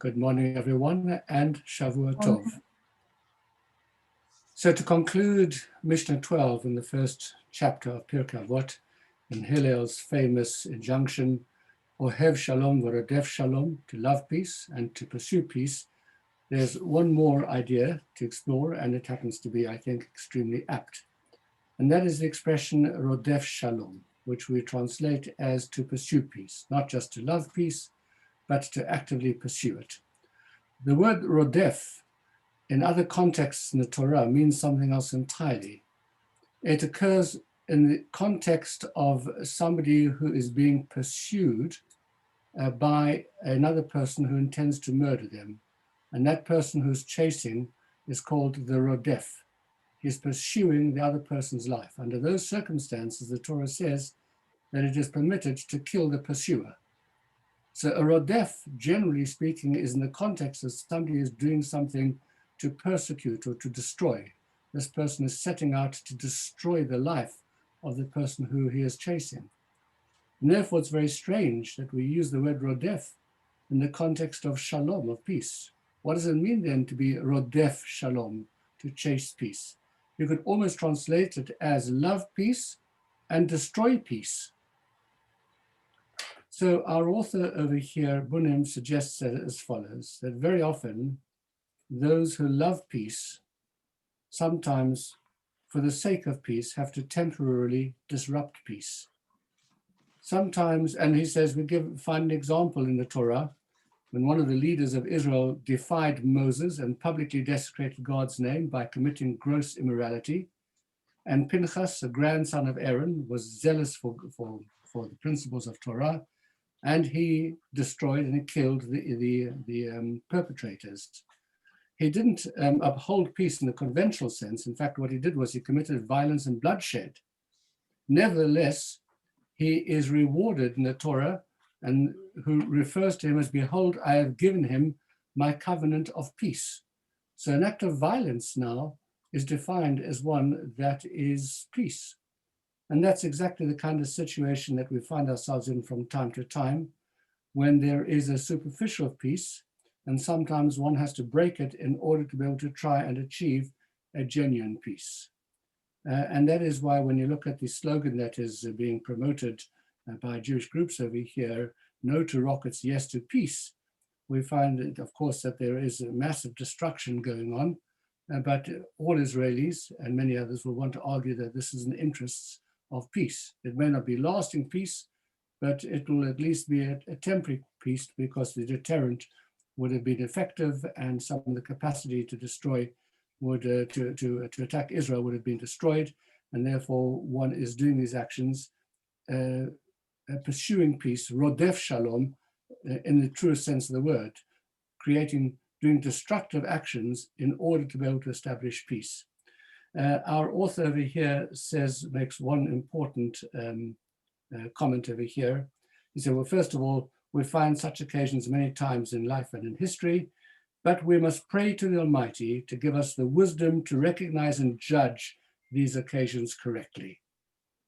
Good morning, everyone, and Shavua Tov. So to conclude Mishnah 12 in the first chapter of Pirkei Avot, in Hillel's famous injunction, Ohev Shalom v'rodef Shalom, to love peace and to pursue peace, there's one more idea to explore, and it happens to be, I think, extremely apt. And that is the expression Rodef Shalom, which we translate as to pursue peace, not just to love peace, but to actively pursue it. The word Rodef in other contexts in the Torah means something else entirely. It occurs in the context of somebody who is being pursued by another person who intends to murder them. And that person who's chasing is called the Rodef. He's pursuing the other person's life. Under those circumstances, the Torah says that it is permitted to kill the pursuer. So a Rodef, generally speaking, is in the context of somebody is doing something to persecute or to destroy. This person is setting out to destroy the life of the person who he is chasing. And therefore, it's very strange that we use the word Rodef in the context of Shalom, of peace. What does it mean then to be Rodef Shalom, to chase peace? You could almost translate it as love peace and destroy peace. So our author over here, Bunim, suggests that as follows, that very often those who love peace sometimes, for the sake of peace, have to temporarily disrupt peace. Sometimes, and he says, we find an example in the Torah, when one of the leaders of Israel defied Moses and publicly desecrated God's name by committing gross immorality, and Pinchas, a grandson of Aaron, was zealous for the principles of Torah, and he destroyed and he killed the perpetrators. He didn't uphold peace in the conventional sense. In fact, what he did was he committed violence and bloodshed. Nevertheless, he is rewarded in the Torah, and who refers to him as, behold, I have given him my covenant of peace. So an act of violence now is defined as one that is peace. And that's exactly the kind of situation that we find ourselves in from time to time, when there is a superficial peace, and sometimes one has to break it in order to be able to try and achieve a genuine peace. And that is why when you look at the slogan that is being promoted by Jewish groups over here, no to rockets, yes to peace, we find, of course, that there is a massive destruction going on, but all Israelis and many others will want to argue that this is in the interests of peace. It may not be lasting peace, but it will at least be a temporary peace, because the deterrent would have been effective, and some of the capacity to destroy would to attack Israel would have been destroyed, and therefore one is doing these actions, pursuing peace, Rodef Shalom, in the truest sense of the word, doing destructive actions in order to be able to establish peace. Our author over here makes one important comment over here. He said, well, first of all, we find such occasions many times in life and in history, but we must pray to the Almighty to give us the wisdom to recognize and judge these occasions correctly.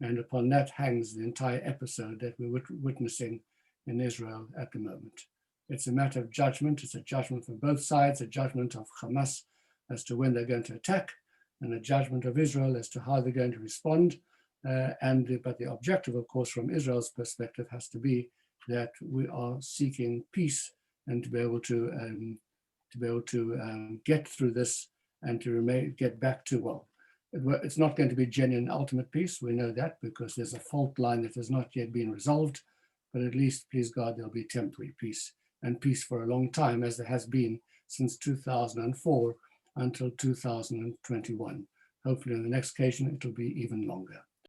And upon that hangs the entire episode that we're witnessing in Israel at the moment. It's a matter of judgment. It's a judgment from both sides, a judgment of Hamas as to when they're going to attack, and a judgment of Israel as to how they're going to respond. But the objective, of course, from Israel's perspective has to be that we are seeking peace, and to be able to get through this and to get back to, well, it's not going to be genuine ultimate peace. We know that because there's a fault line that has not yet been resolved, but at least, please God, there'll be temporary peace, and peace for a long time, as there has been since 2004 until 2021. Hopefully on the next occasion, it'll be even longer.